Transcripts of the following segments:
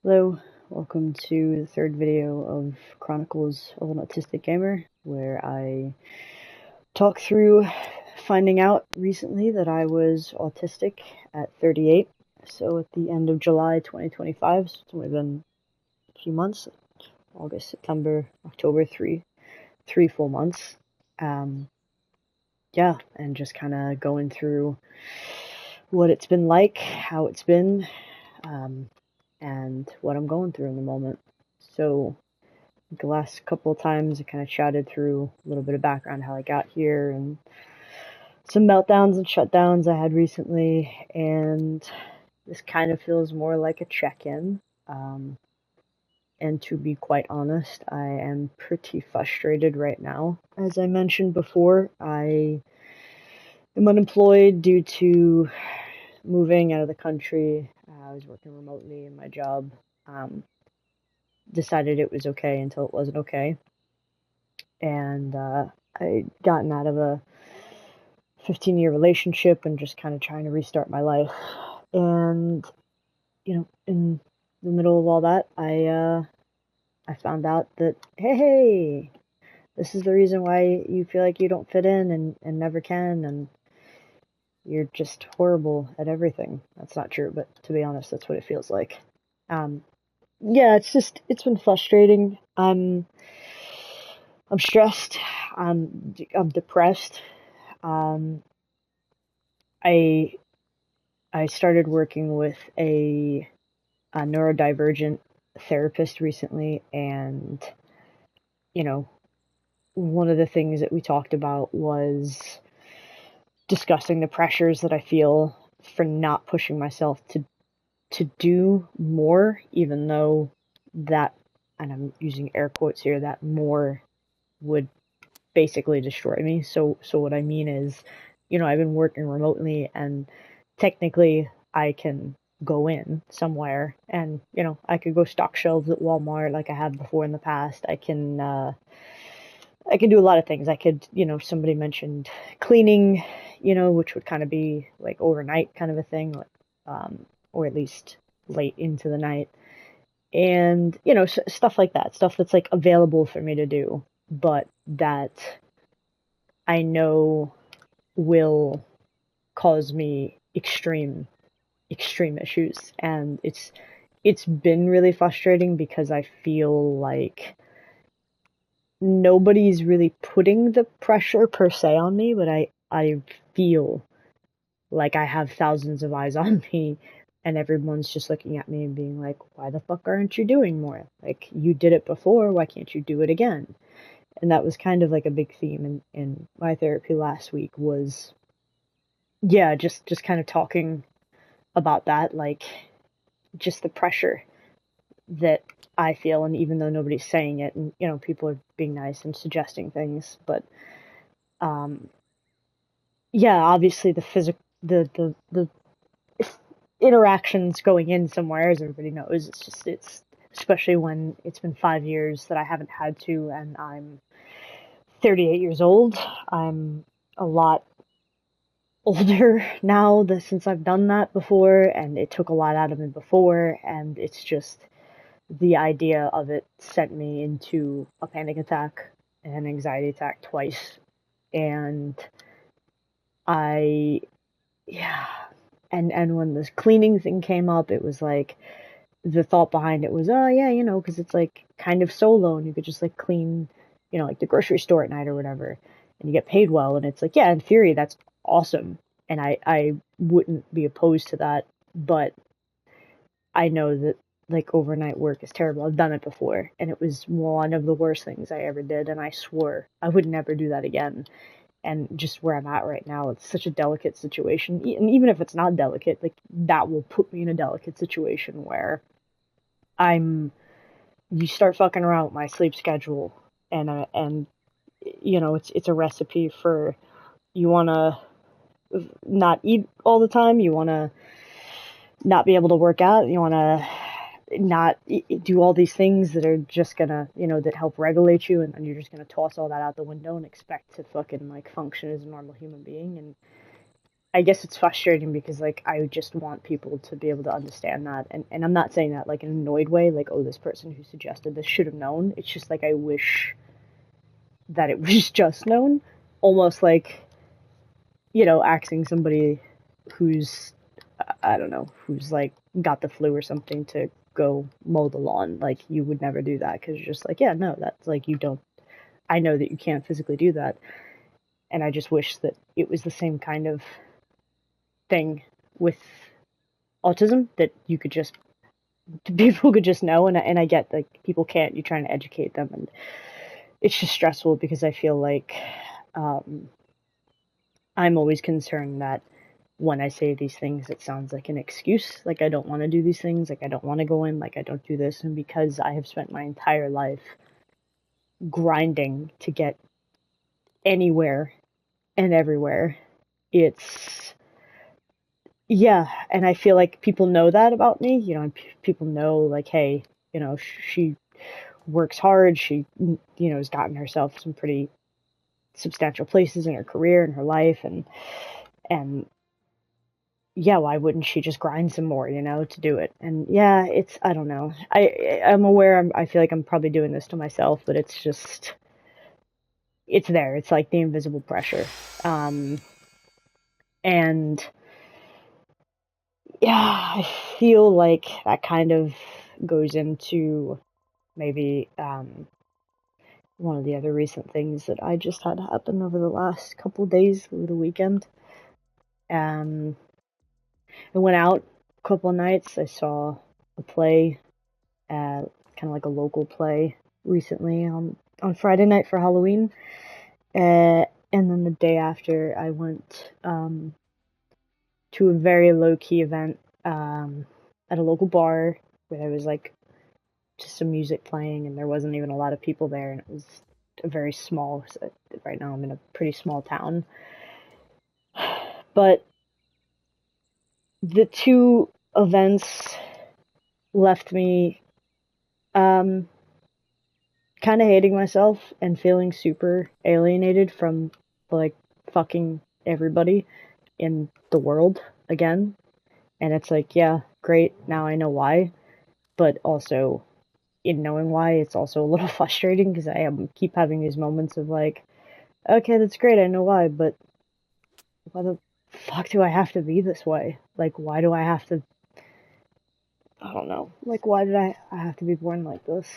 Hello, welcome to the third video of Chronicles of an Autistic Gamer, where I talk through finding out recently that I was autistic at 38. So at the end of July 2025, so it's only been a few months, August, September, October, three full months. And just kind of going through what it's been like, how it's been, and what I'm going through in the moment. So the last couple of times I kind of chatted through a little bit of background, how I got here, and some meltdowns and shutdowns I had recently, and this kind of feels more like a check-in. And to be quite honest, I am pretty frustrated right now. As I mentioned before, I am unemployed due to moving out of the country. I was working remotely in my job. Decided it was okay until it wasn't okay. And I'd gotten out of a 15-year relationship and just kind of trying to restart my life. And, in the middle of all that, I found out that, hey, this is the reason why you feel like you don't fit in and never can, and you're just horrible at everything. That's not true, but to be honest, that's what it feels like. It's been frustrating. I'm stressed. I'm depressed. I started working with a neurodivergent therapist recently, and one of the things that we talked about was discussing the pressures that I feel for not pushing myself to do more, even though that, and I'm using air quotes here, that more would basically destroy me. So what I mean is, I've been working remotely, and technically I can go in somewhere and, I could go stock shelves at Walmart like I have before in the past. I can do a lot of things. I could, somebody mentioned cleaning, which would kind of be like overnight kind of a thing, or at least late into the night. And, stuff like that, stuff that's like available for me to do, but that I know will cause me extreme issues. And it's been really frustrating because I feel like nobody's really putting the pressure per se on me, but I feel like I have thousands of eyes on me, and everyone's just looking at me and being like, why the fuck aren't you doing more? Like, you did it before, why can't you do it again? And that was kind of like a big theme in my therapy last week was, just kind of talking about that, like, just the pressure that I feel, and even though nobody's saying it, and people are being nice and suggesting things, but obviously the interactions going in somewhere, as everybody knows, it's especially when it's been 5 years that I haven't had to, and I'm 38 years old. I'm a lot older now since I've done that before, and it took a lot out of me before, and it's just the idea of it sent me into a panic attack and an anxiety attack twice. And and when this cleaning thing came up, it was like, the thought behind it was, because it's like kind of solo, and you could just like clean, like the grocery store at night or whatever, and you get paid well, and it's like, yeah, in theory, that's awesome, and I wouldn't be opposed to that, but I know that like overnight work is terrible. I've done it before, and it was one of the worst things I ever did, and I swore I would never do that again. And just where I'm at right now, it's such a delicate situation, and even if it's not delicate, like, that will put me in a delicate situation where you start fucking around with my sleep schedule, and it's a recipe for, you want to not eat all the time, you want to not be able to work out, you want to not do all these things that are just gonna, that help regulate you, and then you're just gonna toss all that out the window and expect to fucking like function as a normal human being. And I guess it's frustrating because like I just want people to be able to understand that, and I'm not saying that like in an annoyed way, like, oh, this person who suggested this should have known. It's just like I wish that it was just known, almost like, asking somebody who's, I don't know, who's like got the flu or something to go mow the lawn. Like, you would never do that because you're just like, yeah, no, that's like, you don't, I know that you can't physically do that. And I just wish that it was the same kind of thing with autism, that you could just, people could just know. And I get like people can't, you're trying to educate them, and it's just stressful because I feel like, um, I'm always concerned that when I say these things, it sounds like an excuse. Like, I don't want to do these things. Like, I don't want to go in. Like, I don't do this. And because I have spent my entire life grinding to get anywhere and everywhere, it's, yeah. And I feel like people know that about me, and people know, like, hey, she works hard. She, has gotten herself some pretty substantial places in her career and her life. And yeah, why wouldn't she just grind some more, to do it? And yeah, I don't know. I'm aware, I feel like I'm probably doing this to myself, but it's just, it's there. It's like the invisible pressure. And yeah, I feel like that kind of goes into maybe, one of the other recent things that I just had happen over the last couple of days, over the weekend. Um, I went out a couple of nights. I saw a play, kind of like a local play recently, on Friday night for Halloween. And then the day after, I went, to a very low key event, at a local bar where there was like just some music playing, and there wasn't even a lot of people there, and it was a very small. So right now, I'm in a pretty small town, but the two events left me, um, kind of hating myself and feeling super alienated from like fucking everybody in the world again. And it's like, yeah, great, now I know why. But also, in knowing why, it's also a little frustrating because keep having these moments of like, okay, that's great, I know why, but why the fuck do I have to be this way? Like, why do I have to, I don't know, like, why did I have to be born like this?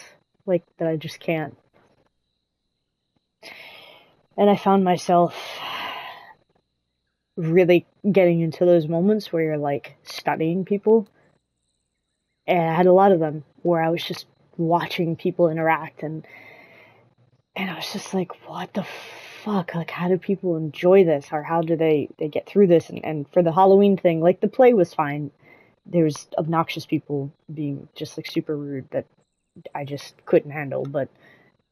Like, that I just can't. And I found myself really getting into those moments where you're like studying people. And I had a lot of them where I was just watching people interact, and I was just like, what the fuck? Like, how do people enjoy this? Or how do they get through this? And for the Halloween thing, like, the play was fine. There was obnoxious people being just like super rude that I just couldn't handle. But,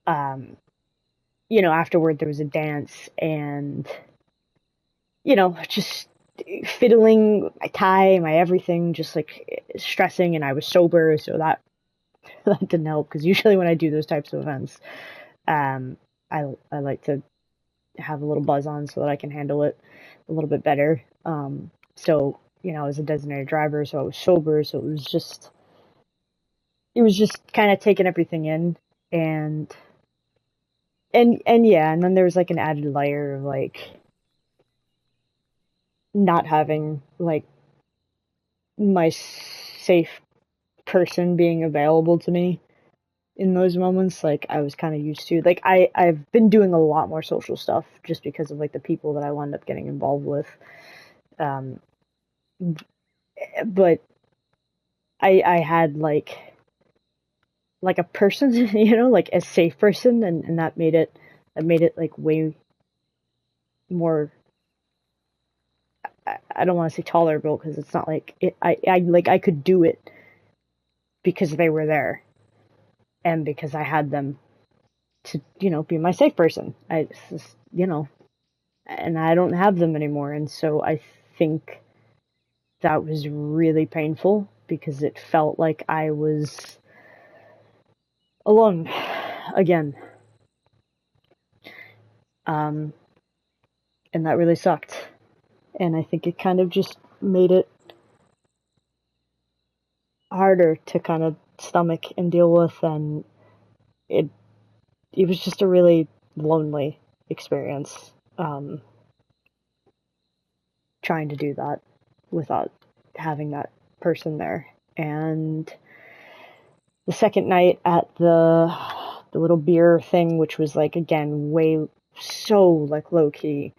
afterward there was a dance, and, just fiddling my tie, my everything, just like stressing, and I was sober, so that that didn't help, because usually when I do those types of events, um, I like to have a little buzz on so that I can handle it a little bit better. So I was a designated driver, so I was sober, so it was just kind of taking everything in, and yeah, and then there was like an added layer of like not having like my safe person being available to me in those moments. Like, I was kind of used to, like, I've been doing a lot more social stuff just because of like the people that I wound up getting involved with. Um, but I had like a person, like a safe person, and that made it like way more. I don't want to say tolerable, because it's not like it. I could do it because they were there, and because I had them to be my safe person. And I don't have them anymore, and so I think that was really painful because it felt like I was alone again. Um, and that really sucked. And I think it kind of just made it harder to kind of stomach and deal with, and it was just a really lonely experience, trying to do that without having that person there. And the second night at the little beer thing, which was like, again, way so like low key,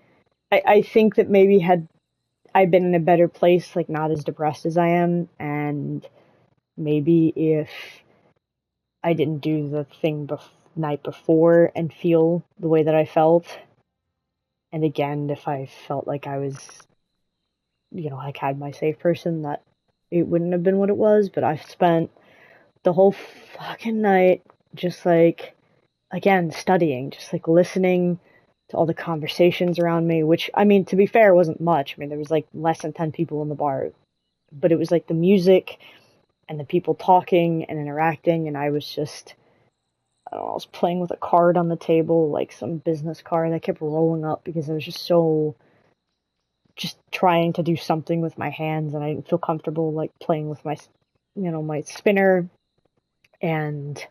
I think that maybe had I been in a better place, like not as depressed as I am, and maybe if I didn't do the thing night before and feel the way that I felt, and again, if I felt like I was, like had my safe person, that it wouldn't have been what it was. But I spent the whole fucking night just like, again, studying, just like listening to all the conversations around me, which, I mean, to be fair, wasn't much. I mean, there was like less than 10 people in the bar, but it was like the music and the people talking and interacting, and I was just, I don't know, I was playing with a card on the table, like some business card that kept rolling up because I was just trying to do something with my hands, and I didn't feel comfortable like playing with my, my spinner. And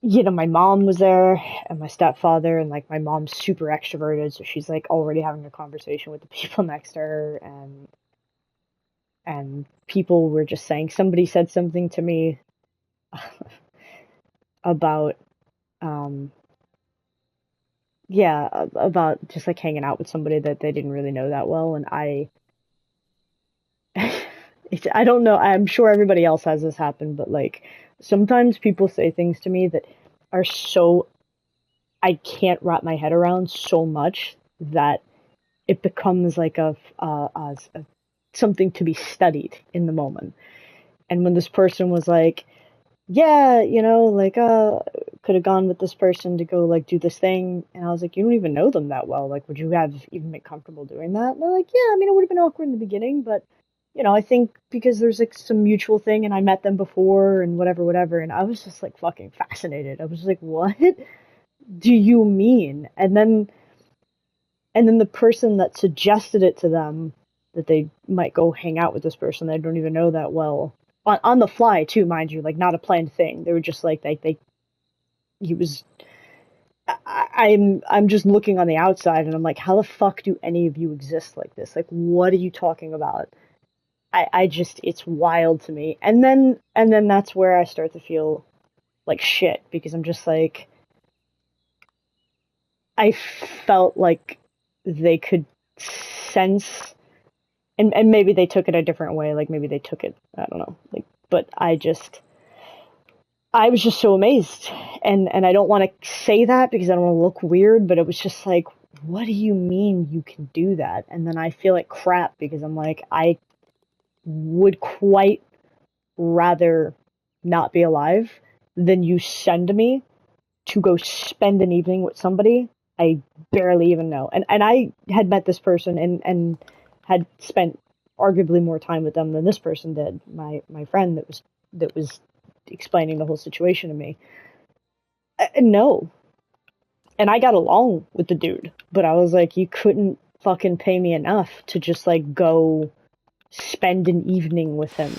my mom was there and my stepfather, and like my mom's super extroverted, so she's like already having a conversation with the people next to her, and people were just saying, somebody said something to me about about just like hanging out with somebody that they didn't really know that well, and I don't know, I'm sure everybody else has this happen, but like sometimes people say things to me that are so, I can't wrap my head around so much that it becomes like a something to be studied in the moment. And when this person was like, yeah, like, could have gone with this person to go, like, do this thing. And I was like, you don't even know them that well. Like, would you have even been comfortable doing that? And they're like, yeah, I mean, it would have been awkward in the beginning, but, I think because there's, like, some mutual thing and I met them before and whatever. And I was just, like, fucking fascinated. I was like, what do you mean? And then the person that suggested it to them, that they might go hang out with this person they don't even know that well, on the fly too, mind you, like not a planned thing. They were just like he was. I'm just looking on the outside and I'm like, how the fuck do any of you exist like this? Like, what are you talking about? I just, it's wild to me. And then that's where I start to feel like shit, because I'm just like, I felt like they could sense, and maybe they took it a different way, like maybe they took it, I don't know, like, but I was just so amazed, and I don't want to say that because I don't want to look weird, but it was just like, what do you mean you can do that? And then I feel like crap because I'm like, I would quite rather not be alive than you send me to go spend an evening with somebody I barely even know. And I had met this person and had spent arguably more time with them than this person did. My friend that was explaining the whole situation to me. No. And I got along with the dude, but I was like, you couldn't fucking pay me enough to just like go spend an evening with him.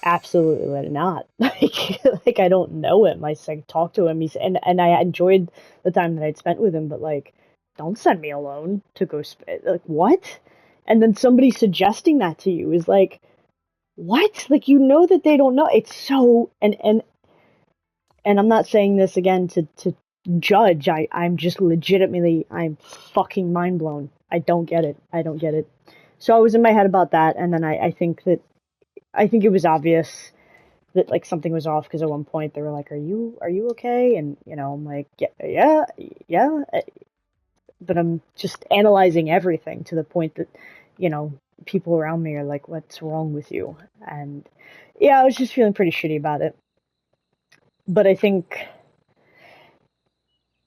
Absolutely not. Like I don't know him. I like talked to him. And I enjoyed the time that I'd spent with him, but like, don't send me alone to go like what? And then somebody suggesting that to you is like, what? Like, that they don't know. It's so, and I'm not saying this again to judge. I'm just legitimately, I'm fucking mind blown. I don't get it. So I was in my head about that, and then I think it was obvious that like something was off, because at one point they were like, are you okay? And I'm like, yeah, but I'm just analyzing everything to the point that people around me are like, what's wrong with you? And yeah, I was just feeling pretty shitty about it. But I think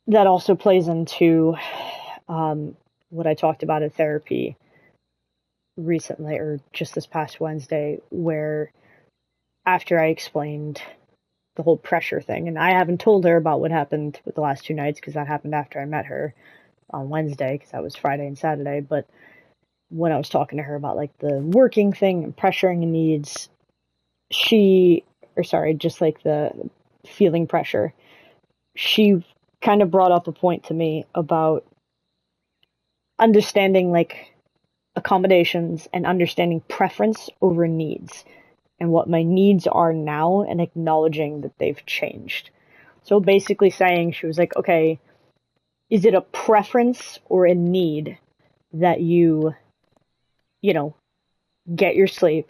that also plays into what I talked about in therapy recently, or just this past Wednesday, where after I explained the whole pressure thing, and I haven't told her about what happened with the last 2 nights because that happened after I met her, on Wednesday because that was Friday and Saturday. But when I was talking to her about like the working thing and pressuring needs, just like the feeling pressure, she kind of brought up a point to me about understanding like accommodations and understanding preference over needs and what my needs are now and acknowledging that they've changed. So basically saying, she was like, okay, is it a preference or a need that you get your sleep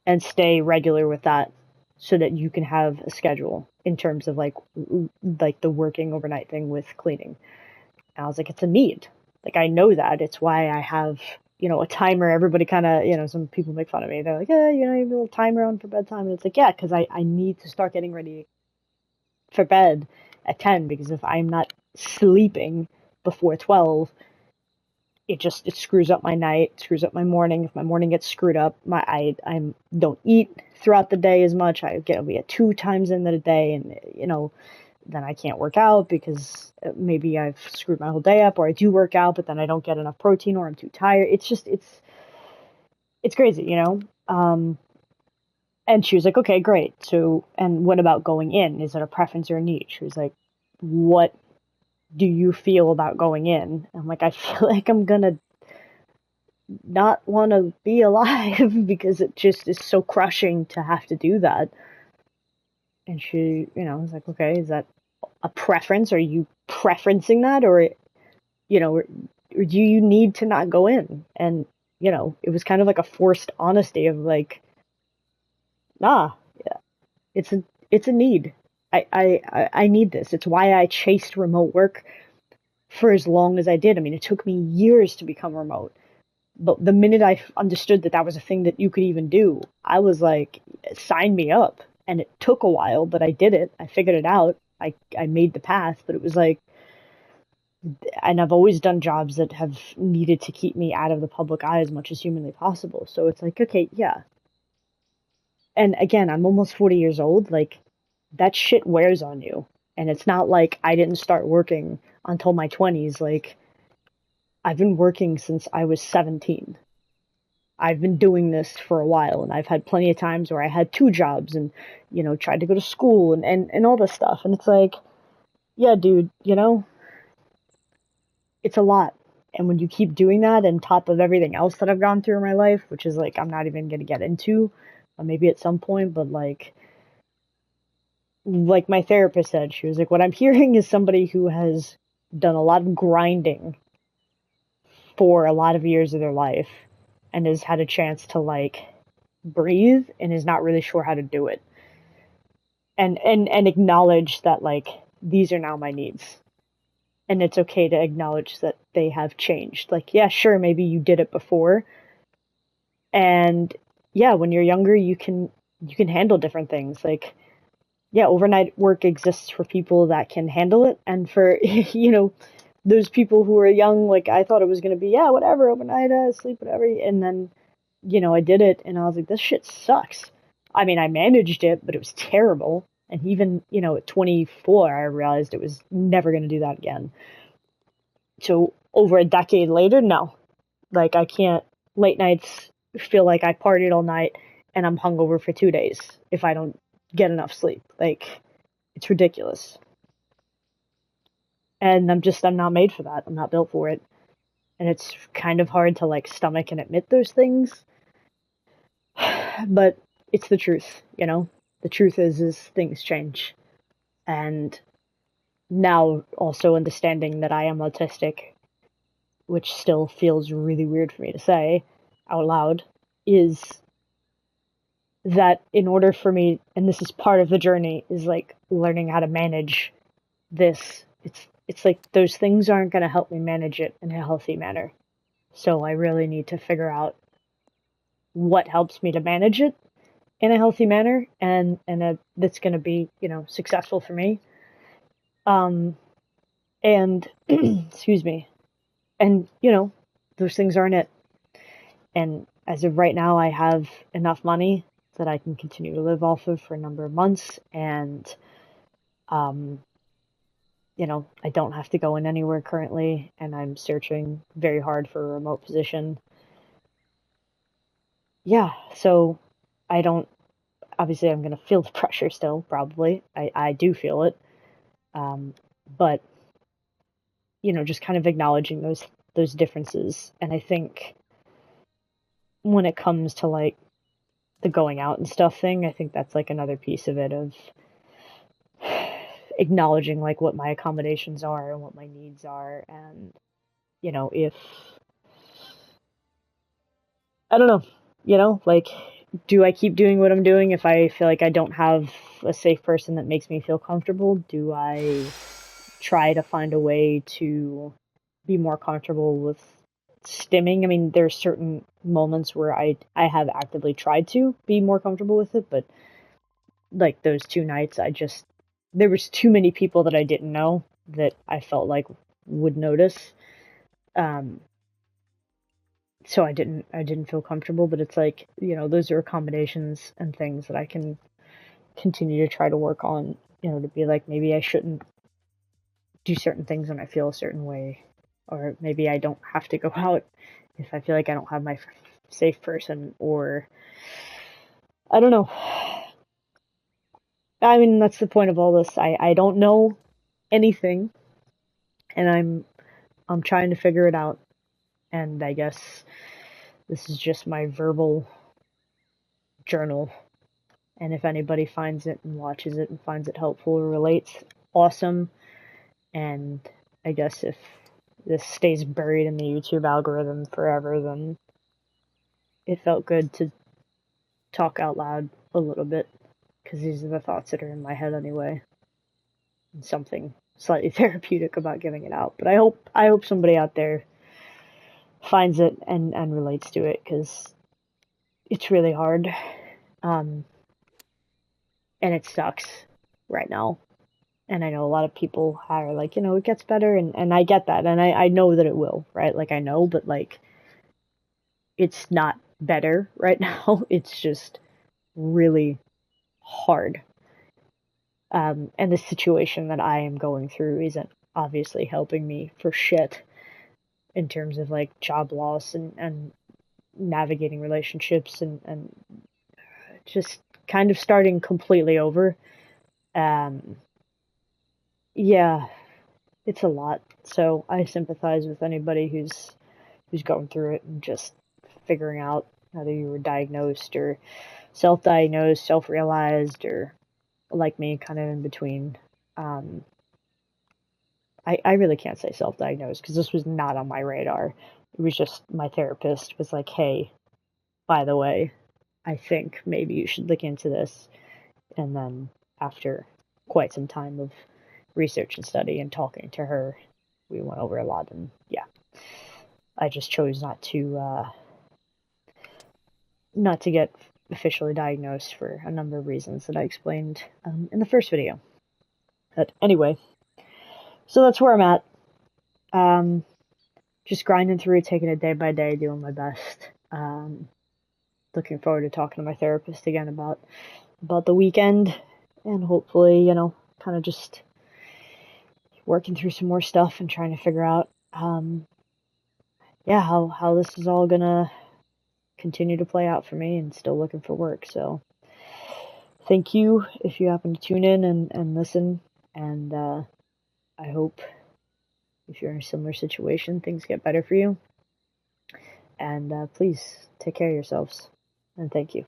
and stay regular with that so that you can have a schedule in terms of like the working overnight thing with cleaning? And I was like, it's a need. Like, I know that. It's why I have, a timer. Everybody kind of, some people make fun of me. They're like, you have a little timer on for bedtime. And it's like, yeah, because I need to start getting ready for bed at 10, because if I'm not sleeping before 12, it screws up my night, screws up my morning. If my morning gets screwed up, I don't eat throughout the day as much. I'll be at 2 times in the day, and then I can't work out because maybe I've screwed my whole day up, or I do work out, but then I don't get enough protein, or I'm too tired. It's crazy, and she was like, okay, great. So, and what about going in? Is it a preference or a need? She was like, what do you feel about going in? I'm like, I feel like I'm gonna not want to be alive because it just is so crushing to have to do that. And she, was like, okay, is that a preference? Are you preferencing that? Or do you need to not go in? And, it was kind of like a forced honesty of like, nah, yeah, it's a need. I need this. It's why I chased remote work for as long as I did. I mean, it took me years to become remote. But the minute I understood that was a thing that you could even do, I was like, sign me up. And it took a while, but I did it. I figured it out. I made the path, but it was like, and I've always done jobs that have needed to keep me out of the public eye as much as humanly possible. So it's like, okay, yeah. And again, I'm almost 40 years old. Like, that shit wears on you. And it's not like I didn't start working until my 20s. Like, I've been working since I was 17. I've been doing this for a while, and I've had plenty of times where I had 2 jobs and, tried to go to school and all this stuff. And it's like, yeah, dude, it's a lot. And when you keep doing that on top of everything else that I've gone through in my life, which is like, I'm not even going to get into, maybe at some point, but like my therapist said, she was like, what I'm hearing is somebody who has done a lot of grinding for a lot of years of their life and has had a chance to like breathe and is not really sure how to do it. And acknowledge that like, these are now my needs. And it's okay to acknowledge that they have changed. Like, yeah, sure, maybe you did it before. And yeah, when you're younger, you can handle different things. Like, yeah, overnight work exists for people that can handle it. And for, those people who are young, like, I thought it was going to be, yeah, whatever, overnight, sleep, whatever. And then, I did it and I was like, this shit sucks. I mean, I managed it, but it was terrible. And even, at 24, I realized it was never going to do that again. So over a decade later, no. Like, I can't late nights feel like I partied all night and I'm hungover for 2 days if I don't get enough sleep. Like, it's ridiculous. And I'm not made for that. I'm not built for it. And it's kind of hard to like stomach and admit those things. But it's the truth, The truth is things change. And now also understanding that I am autistic, which still feels really weird for me to say out loud, is that in order for me, and this is part of the journey, is like learning how to manage this. It's like those things aren't going to help me manage it in a healthy manner. So I really need to figure out what helps me to manage it in a healthy manner and that's going to be, successful for me. And excuse me. And, those things aren't it. And as of right now, I have enough money that I can continue to live off of for a number of months. And, I don't have to go in anywhere currently, and I'm searching very hard for a remote position. Yeah, so I don't, obviously I'm going to feel the pressure still, probably. I do feel it. But, just kind of acknowledging those differences. And I think when it comes to like the going out and stuff thing, I think that's like another piece of it, of acknowledging like what my accommodations are and what my needs are. And, if, I don't know, like, do I keep doing what I'm doing if I feel like I don't have a safe person that makes me feel comfortable? Do I try to find a way to be more comfortable with stimming? I mean, there's certain moments where I have actively tried to be more comfortable with it, but like those 2 nights, there was too many people that I didn't know that I felt like would notice. So I didn't feel comfortable, but it's like, those are accommodations and things that I can continue to try to work on, to be like, maybe I shouldn't do certain things when I feel a certain way, or maybe I don't have to go out if I feel like I don't have my safe person, or I don't know. I mean, that's the point of all this. I don't know anything, and I'm trying to figure it out, and I guess this is just my verbal journal. And if anybody finds it and watches it and finds it helpful or relates, awesome. And I guess if this stays buried in the YouTube algorithm forever, then it felt good to talk out loud a little bit, because these are the thoughts that are in my head anyway. And something slightly therapeutic about giving it out. But I hope somebody out there finds it and relates to it, because it's really hard. And it sucks right now. And I know a lot of people are like, it gets better, and I get that, and I know that it will, right? Like, I know, but like, it's not better right now. It's just really hard. And the situation that I am going through isn't obviously helping me for shit in terms of like job loss and navigating relationships and just kind of starting completely over. Yeah, it's a lot. So I sympathize with anybody who's going through it and just figuring out whether you were diagnosed or self-diagnosed, self-realized, or like me, kind of in between. I really can't say self-diagnosed, because this was not on my radar. It was just my therapist was like, hey, by the way, I think maybe you should look into this. And then after quite some time of research and study and talking to her, we went over a lot, and yeah, I just chose not to get officially diagnosed for a number of reasons that I explained in the first video. But anyway, so that's where I'm at. Just grinding through, taking it day by day, doing my best. Looking forward to talking to my therapist again about the weekend, and hopefully, kind of just working through some more stuff and trying to figure out, how this is all gonna continue to play out for me, and still looking for work. So thank you if you happen to tune in and listen, and I hope if you're in a similar situation, things get better for you. And please take care of yourselves, and thank you.